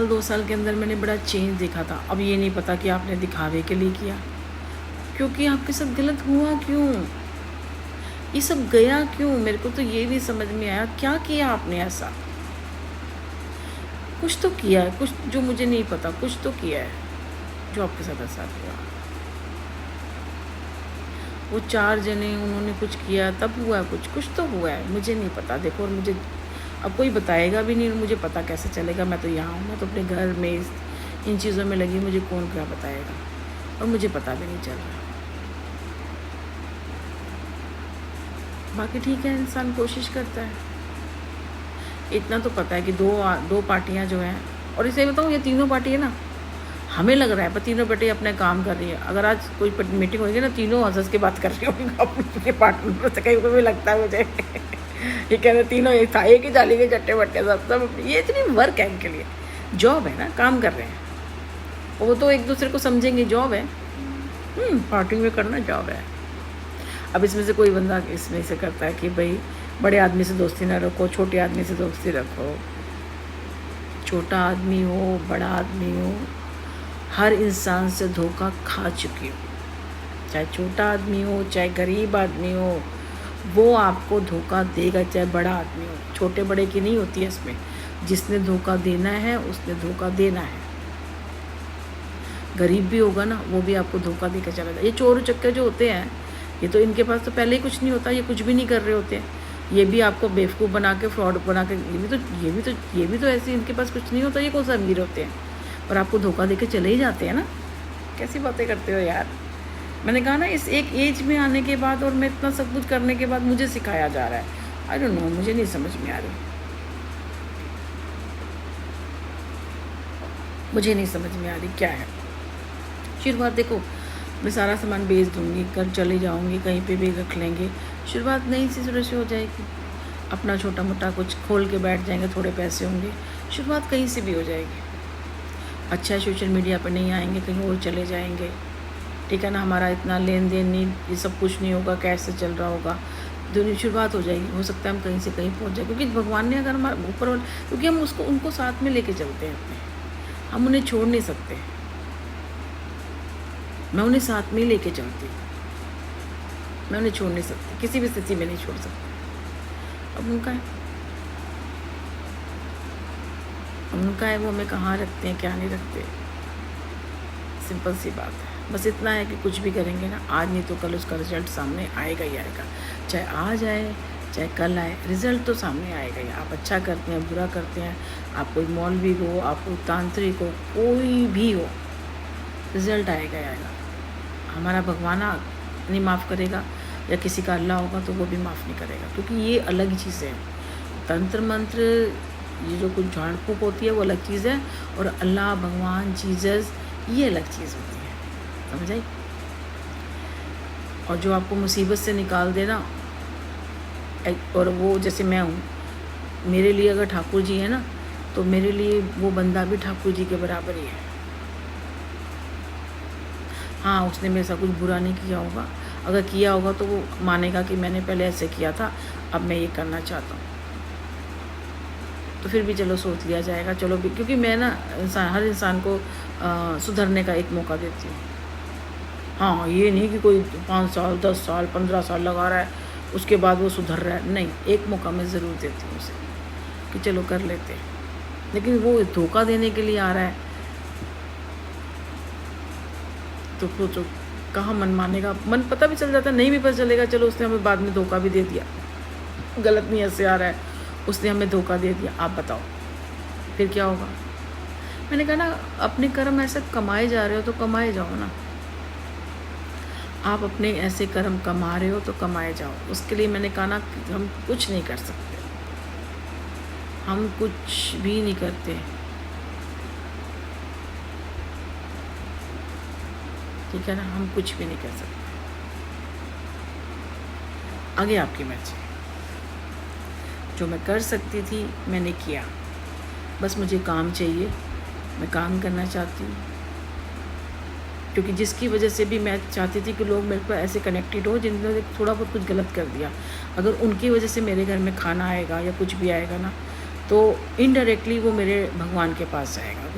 साल 2 साल के अंदर मैंने बड़ा चेंज देखा था। अब ये नहीं पता कि आपने दिखावे के लिए किया, क्योंकि आपके साथ गलत हुआ क्यों, ये सब गया क्यों, मेरे को तो ये नहीं समझ में आया। क्या किया आपने ऐसा? कुछ तो किया है, कुछ जो मुझे नहीं पता, कुछ तो किया है जो आपके साथ ऐसा हुआ। वो 4 जने उन्होंने कुछ किया तब हुआ, कुछ तो हुआ है, मुझे नहीं पता। देखो, और मुझे अब कोई बताएगा भी नहीं, मुझे पता कैसे चलेगा? मैं तो यहाँ हूँ, मैं तो अपने घर में इन चीज़ों में लगी, मुझे कौन क्या बताएगा? और मुझे पता भी नहीं चल रहा। बाकी ठीक है, इंसान कोशिश करता है। इतना तो पता है कि दो पार्टियां जो हैं, और इसे बताऊँ, ये तीनों पार्टी है ना, हमें लग रहा है पर तीनों पार्टी अपने काम कर रही है। अगर आज कोई मीटिंग होगी ना, तीनों हंस के बात कर रही होंगी अपने पार्टनर से, कहीं को भी लगता है मुझे ये कह रहे तीनों एक था, एक ही जाली के चट्टे बट्टे सब। ये इतनी वर्क है इनके लिए, जॉब है ना, काम कर रहे हैं। वो तो एक दूसरे को समझेंगे, जॉब है, पार्टी में करना जॉब है। अब इसमें से कोई बंदा इसमें से करता है कि भाई बड़े आदमी से दोस्ती ना रखो, छोटे आदमी से दोस्ती रखो। छोटा आदमी हो, बड़ा आदमी हो, हर इंसान से धोखा खा चुकी हो। चाहे छोटा आदमी हो, चाहे गरीब आदमी हो, वो आपको धोखा देगा, चाहे बड़ा आदमी हो। छोटे बड़े की नहीं होती है इसमें, जिसने धोखा देना है उसने धोखा देना है। गरीब भी होगा ना, वो भी आपको धोखा देकर चला जाए। ये चोर चक्कर जो होते हैं, ये तो इनके पास तो पहले ही कुछ नहीं होता, ये कुछ भी नहीं कर रहे होते हैं। ये भी आपको बेवकूफ़ बना के, फ्रॉड बना के, ये भी तो ऐसे इनके पास कुछ नहीं होता। ये कौन सा अमीर होते हैं और आपको धोखा देके चले ही जाते हैं ना। कैसी बातें करते हो यार। मैंने कहा ना, इस एक एज में आने के बाद और मैं इतना सब कुछ करने के बाद मुझे सिखाया जा रहा है। आई डोंट नो, मुझे नहीं समझ में आ रही, मुझे नहीं समझ में आ रही क्या है। शुरुआत देखो, मैं सारा सामान बेच दूँगी, घर चले जाऊँगी, कहीं पे भी रख लेंगे। शुरुआत नई सी शुरू से हो जाएगी। अपना छोटा मोटा कुछ खोल के बैठ जाएंगे, थोड़े पैसे होंगे, शुरुआत कहीं से भी हो जाएगी। अच्छा, सोशल मीडिया पर नहीं आएंगे, कहीं और चले जाएंगे, ठीक है ना। हमारा इतना लेन देन नहीं, ये सब कुछ नहीं होगा, कैश से चल रहा होगा, दुनिया शुरुआत हो जाएगी। हो सकता है हम कहीं से कहीं पहुंच जाए, क्योंकि भगवान ने अगर हमारे ऊपर, क्योंकि हम उनको साथ में लेके चलते हैं अपने, हम उन्हें छोड़ नहीं सकते। मैं उन्हें साथ में ही लेके चलती हूँ, मैं उन्हें छोड़ नहीं सकती, किसी भी स्थिति में नहीं छोड़ सकती। अब उनका है वो हमें कहाँ रखते हैं, क्या नहीं रखते, सिंपल सी बात है। बस इतना है कि कुछ भी करेंगे ना, आज नहीं तो कल उसका रिजल्ट सामने आएगा ही आएगा। चाहे आज आए चाहे कल आए, रिजल्ट तो सामने आएगा ही। आप अच्छा करते हैं, बुरा करते हैं, आप कोई मौलवी हो, आप कोई तांत्रिक हो, कोई भी हो, रिजल्ट आएगा ही आएगा। हमारा भगवान नहीं माफ़ करेगा, या किसी का अल्लाह होगा तो वो भी माफ़ नहीं करेगा, क्योंकि ये अलग ही चीज़ है। तंत्र मंत्र, ये जो कुछ झाड़ फूक होती है वो अलग चीज़ है, और अल्लाह, भगवान, जीसस, ये अलग चीज़ होती है, समझ आई। और जो आपको मुसीबत से निकाल देना, और वो जैसे मैं हूँ, मेरे लिए अगर ठाकुर जी है ना, तो मेरे लिए वो बंदा भी ठाकुर जी के बराबर ही है। हाँ, उसने मेरे साथ कुछ बुरा नहीं किया होगा, अगर किया होगा तो वो मानेगा कि मैंने पहले ऐसे किया था, अब मैं ये करना चाहता हूँ, तो फिर भी चलो सोच लिया जाएगा, चलो भी, क्योंकि मैं ना हर इंसान को सुधरने का एक मौका देती हूँ। हाँ, ये नहीं कि कोई 5 साल 10 साल 15 साल लगा रहा है उसके बाद वो सुधर रहा है, नहीं, एक मौका मैं ज़रूर देती हूँ उसे कि चलो कर लेते हैं। लेकिन वो धोखा देने के लिए आ रहा है तो सोचो कहाँ मन मानेगा। मन पता भी चल जाता है, नहीं भी पता चलेगा, चलो उसने हमें बाद में धोखा भी दे दिया, गलत नीयत से आ रहा है, उसने हमें धोखा दे दिया, आप बताओ फिर क्या होगा। मैंने कहा ना, अपने कर्म ऐसे कमाए जा रहे हो तो कमाए जाओ ना। आप अपने ऐसे कर्म कमा रहे हो तो कमाए जाओ। उसके लिए मैंने कहा ना, हम कुछ नहीं कर सकते, हम कुछ भी नहीं करते, ठीक है ना, हम कुछ भी नहीं कर सकते। आगे आपकी मर्जी। जो मैं कर सकती थी मैंने किया, बस मुझे काम चाहिए, मैं काम करना चाहती हूँ, क्योंकि जिसकी वजह से भी मैं चाहती थी कि लोग मेरे पर ऐसे कनेक्टेड हो जिन्होंने थोड़ा बहुत कुछ गलत कर दिया, अगर उनकी वजह से मेरे घर में खाना आएगा या कुछ भी आएगा ना, तो इनडायरेक्टली वो मेरे भगवान के पास आएगा।